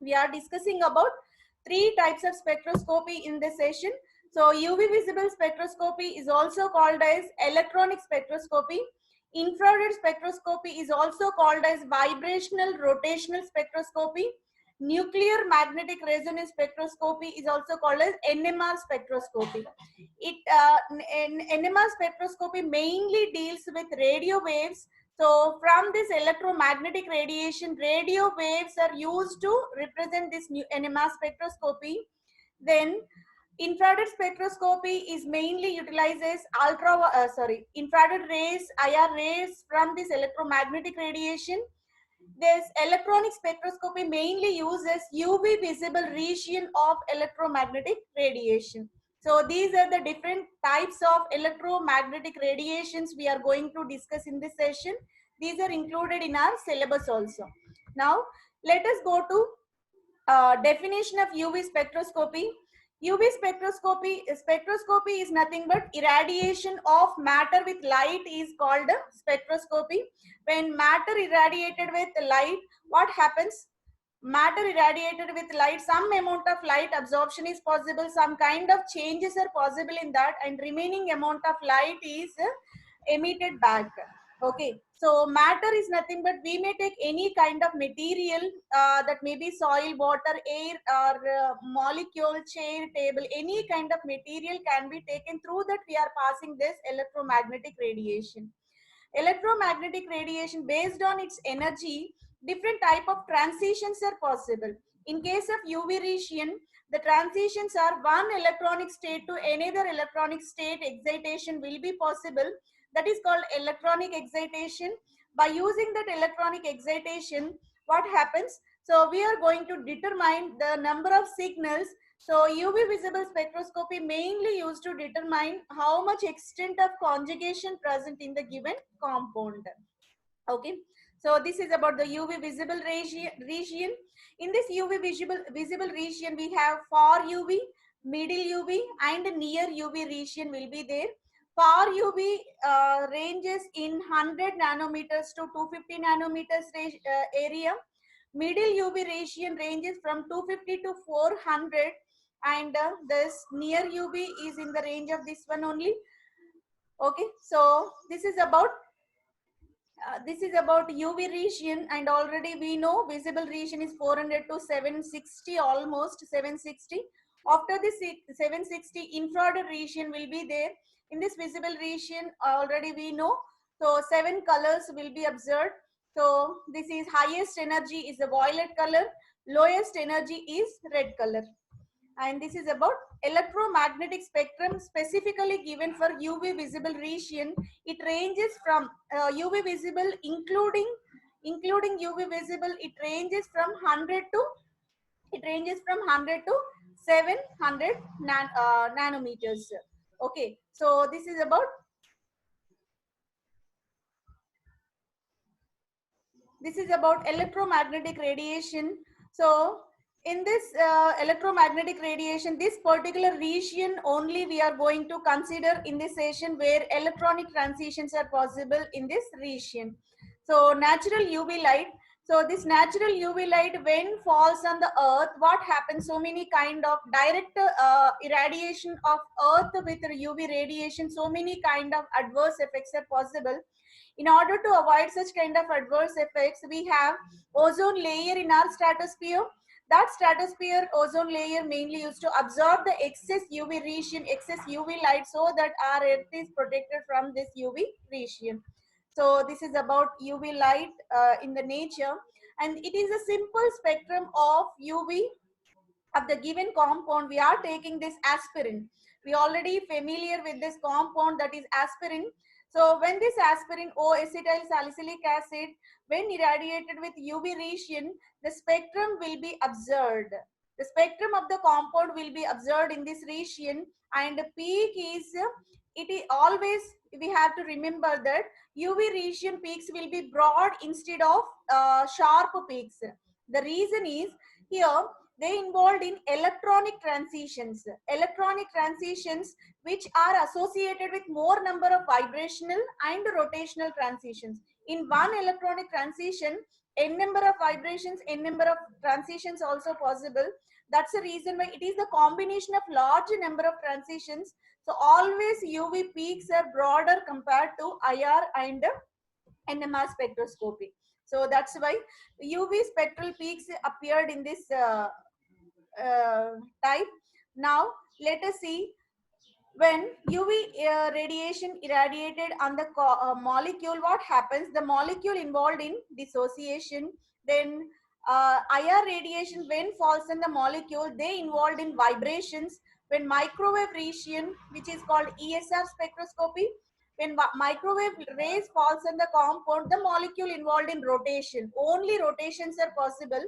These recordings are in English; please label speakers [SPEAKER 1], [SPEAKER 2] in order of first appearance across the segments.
[SPEAKER 1] We are discussing about three types of spectroscopy in this session. So UV visible spectroscopy is also called as electronic spectroscopy. Infrared spectroscopy is also called as vibrational rotational spectroscopy. Nuclear magnetic resonance spectroscopy is also called as NMR spectroscopy. NMR spectroscopy mainly deals with radio waves. So from this electromagnetic radiation, radio waves are used to represent this new NMR spectroscopy. Then infrared spectroscopy is mainly utilizes infrared rays, IR rays from this electromagnetic radiation. This electronic spectroscopy mainly uses UV visible region of electromagnetic radiation. So these are the different types of electromagnetic radiations we are going to discuss in this session. These are included in our syllabus also. Now let us go to definition of UV spectroscopy. UV spectroscopy is nothing but irradiation of matter with light is called spectroscopy. When matter irradiated with light, what happens? Matter irradiated with light, some amount of light absorption is possible, some kind of changes are possible in that, and remaining amount of light is emitted back. Okay, so matter is nothing but we may take any kind of material that may be soil, water, air, or molecule, chair, table, any kind of material can be taken. Through that we are passing this electromagnetic radiation. Electromagnetic radiation, based on its energy, different type of transitions are possible. In case of UV radiation, the transitions are one electronic state to another electronic state excitation will be possible. That is called electronic excitation. By using that electronic excitation, what happens? So we are going to determine the number of signals. So UV visible spectroscopy mainly used to determine how much extent of conjugation present in the given compound. Okay, so this is about the UV visible region. In this UV visible region, we have far UV, middle UV, and near UV region will be there. Far UV ranges in 100 nanometers to 250 nanometers area. Middle UV region ranges from 250 to 400, and this near UV is in the range of this one only. Okay, so this is about UV region, and already we know visible region is 400 to 760, almost 760. After this 760, infrared region will be there. In this visible region, already we know, so 7 colors will be observed. So this is highest energy is the violet color, lowest energy is red color. And this is about electromagnetic spectrum specifically given for UV visible region. It ranges from UV visible including UV visible, it ranges from 100 to 700 nanometers. Okay, so this is about electromagnetic radiation. So in this electromagnetic radiation, this particular region only we are going to consider in this session, where electronic transitions are possible in this region. So natural UV light. So this natural UV light, when falls on the earth, what happens? So many kind of direct irradiation of earth with UV radiation, so many kind of adverse effects are possible. In order to avoid such kind of adverse effects, we have ozone layer in our stratosphere. That stratosphere ozone layer mainly used to absorb the excess UV radiation, excess UV light, so that our earth is protected from this UV radiation. So this is about UV light in the nature, and it is a simple spectrum of UV of the given compound. We are taking this aspirin. We already familiar with this compound, that is aspirin. So when this aspirin O acetyl salicylic acid, when irradiated with UV radiation, the spectrum will be observed. The spectrum of the compound will be observed in this region, and the peak is, it is always, we have to remember that UV region peaks will be broad instead of sharp peaks. The reason is, here they involved in electronic transitions which are associated with more number of vibrational and rotational transitions. In one electronic transition, n number of vibrations, n number of transitions also possible. That's the reason why it is the combination of large number of transitions. So always UV peaks are broader compared to IR and NMR spectroscopy. So that's why UV spectral peaks appeared in this uh, type. Now let us see, when UV radiation irradiated on the molecule, what happens? The molecule involved in dissociation. Then IR radiation, when falls on the molecule, they involved in vibrations. When microwave radiation, which is called ESR spectroscopy, when microwave rays falls on the compound, the molecule involved in rotation. Only rotations are possible.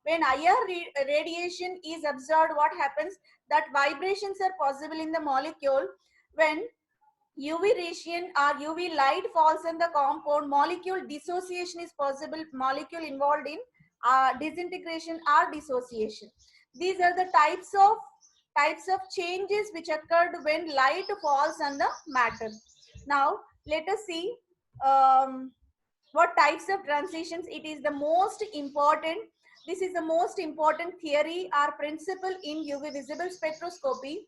[SPEAKER 1] When IR radiation is observed, what happens? That vibrations are possible in the molecule. When UV radiation or UV light falls on the compound, molecule dissociation is possible, molecule involved in disintegration or dissociation. These are the types of changes which occurred when light falls on the matter. Now let us see what types of transitions. It is the most important, this is the most important theory or principle in UV visible spectroscopy.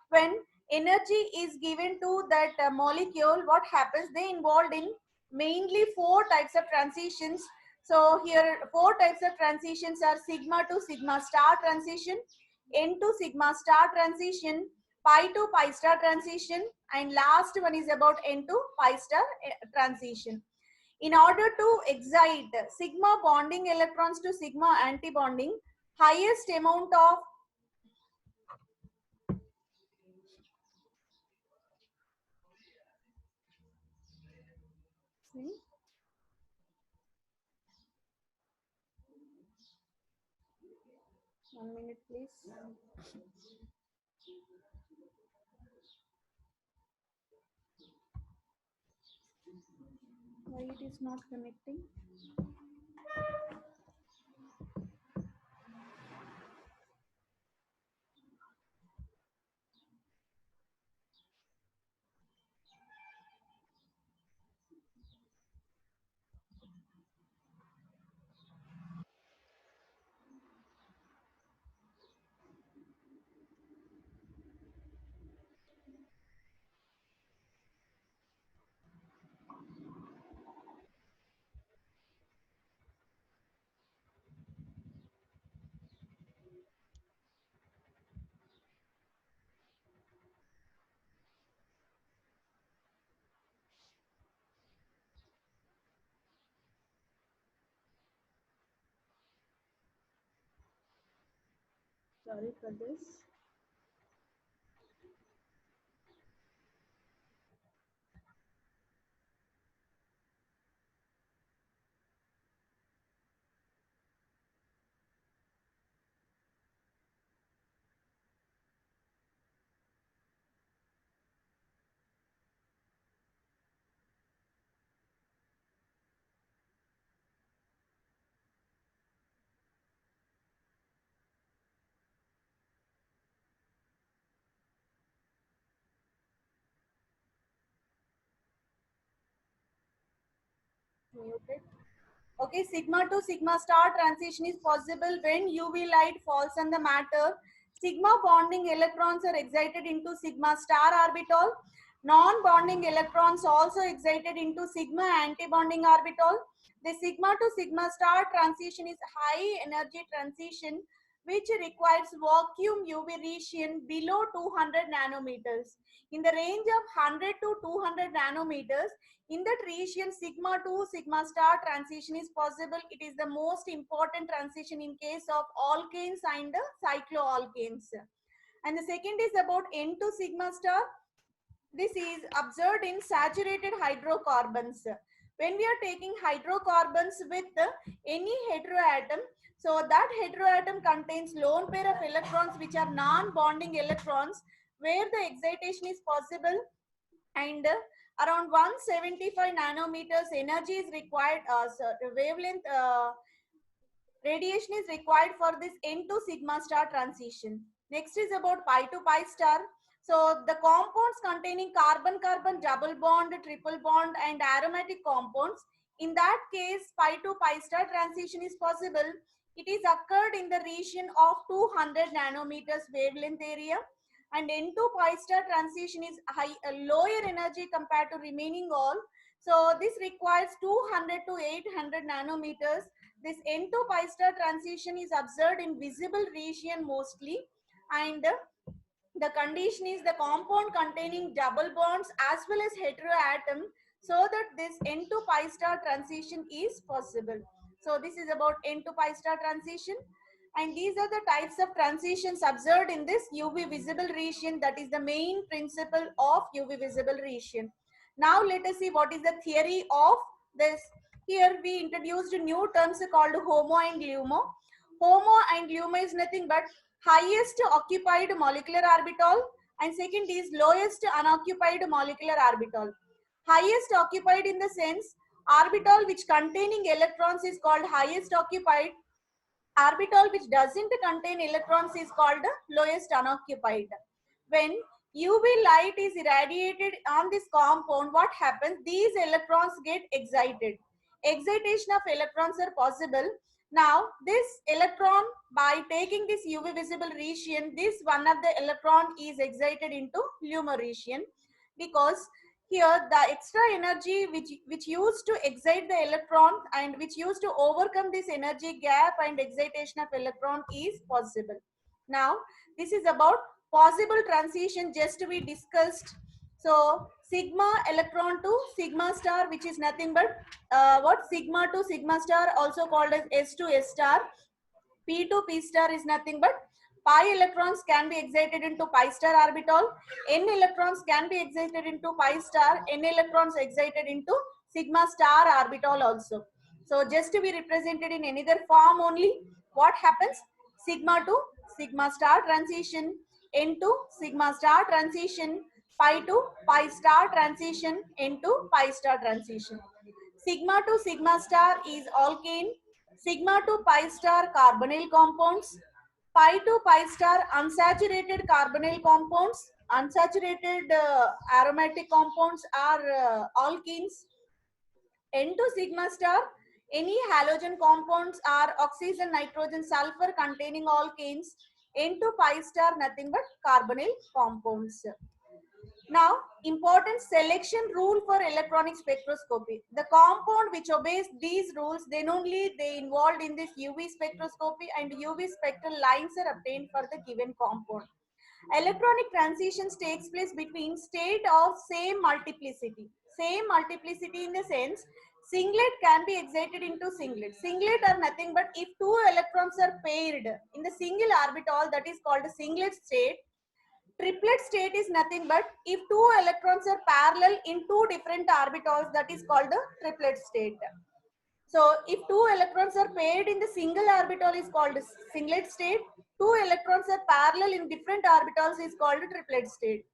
[SPEAKER 1] When energy is given to that molecule, what happens? They involved in mainly four types of transitions. So here four types of transitions are sigma to sigma star transition, n to sigma star transition, pi to pi star transition, and last one is about n to pi star transition. In order to excite sigma bonding electrons to sigma antibonding, highest amount of see, 1 minute please. Why it is not connecting? Sorry for this. Muted. Okay, sigma to sigma star transition is possible when UV light falls on the matter. Sigma bonding electrons are excited into sigma star orbital. Non-bonding electrons also excited into sigma antibonding orbital. The sigma to sigma star transition is high energy transition which requires vacuum UV radiation below 200 nanometers. In the range of 100 to 200 nanometers, in that region, sigma to sigma star transition is possible. It is the most important transition in case of alkanes and cycloalkanes. And the second is about N to sigma star. This is observed in saturated hydrocarbons. When we are taking hydrocarbons with any heteroatom, so that heteroatom contains lone pair of electrons which are non-bonding electrons, where the excitation is possible, and around 175 nanometers energy is required, wavelength radiation is required for this N to sigma star transition. Next is about pi to pi star. So the compounds containing carbon-carbon double bond, triple bond and aromatic compounds In that case, pi to pi star transition is possible. It is occurred in the region of 200 nanometers wavelength area, and N to pi star transition is lower energy compared to remaining all. So this requires 200 to 800 nanometers. This N to pi star transition is observed in visible region mostly, and the condition is the compound containing double bonds as well as heteroatom, so that this N to pi star transition is possible. So this is about N to pi star transition, and these are the types of transitions observed in this UV visible region. That is the main principle of UV visible region. Now let us see what is the theory of this. Here we introduced new terms called HOMO and LUMO. HOMO and LUMO is nothing but highest occupied molecular orbital, and second is lowest unoccupied molecular orbital. Highest occupied in the sense orbital which containing electrons is called highest occupied. Orbital which doesn't contain electrons is called lowest unoccupied. When UV light is irradiated on this compound, what happens? These electrons get excited. Excitation of electrons are possible. Now, this electron, by taking this UV visible region, this one of the electron is excited into LUMO region, because here the extra energy which used to excite the electron and which used to overcome this energy gap and excitation of electron is possible. Now, this is about possible transition just we discussed. So sigma electron to sigma star, which is nothing but what sigma to sigma star, also called as S to S star. P to P star is nothing but pi electrons can be excited into pi star orbital. N electrons can be excited into pi star. N electrons excited into sigma star orbital also. So just to be represented in another form only, what happens? Sigma to sigma star transition, N to sigma star transition, pi to pi star transition, N to pi star transition. Sigma to sigma star is alkane. Sigma to pi star carbonyl compounds. Pi to pi star unsaturated carbonyl compounds. Unsaturated aromatic compounds are alkenes. N to sigma star, any halogen compounds are oxygen, nitrogen, sulfur containing alkanes. N to pi star, nothing but carbonyl compounds. Now, important selection rule for electronic spectroscopy. The compound which obeys these rules, then only they involved in this UV spectroscopy, and UV spectral lines are obtained for the given compound. Electronic transitions takes place between state of same multiplicity. Same multiplicity in the sense, singlet can be excited into singlet. Singlet are nothing but if two electrons are paired in the single orbital, that is called a singlet state. Triplet state is nothing but if two electrons are parallel in two different orbitals, that is called the triplet state. So if two electrons are paired in the single orbital is called singlet state. Two electrons are parallel in different orbitals is called triplet state.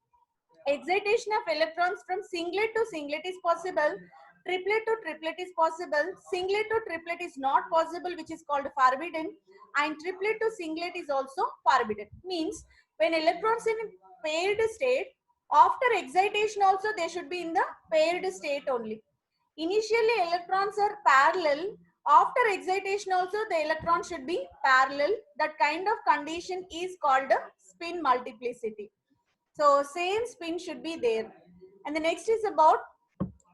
[SPEAKER 1] Excitation of electrons from singlet to singlet is possible. Triplet to triplet is possible. Singlet to triplet is not possible, which is called forbidden. And triplet to singlet is also forbidden. Means when electrons in paired state, after excitation also they should be in the paired state only. Initially electrons are parallel. After excitation also the electron should be parallel. That kind of condition is called spin multiplicity. So same spin should be there. And the next is about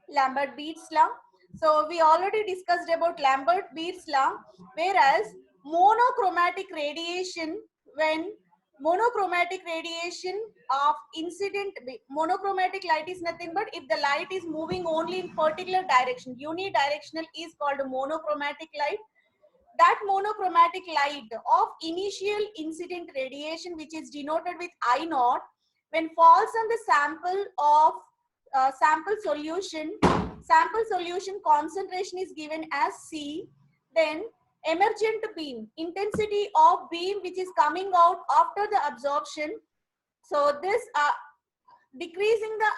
[SPEAKER 1] Lambert-Beetz law. So we already discussed about Lambert-Beetz law, whereas monochromatic radiation, when monochromatic radiation of incident, monochromatic light is nothing but if the light is moving only in particular direction, unidirectional is called monochromatic light. That monochromatic light of initial incident radiation, which is denoted with I naught, when falls on the sample of sample solution concentration is given as C, then emergent beam, intensity of beam which is coming out after the absorption. So this decreasing the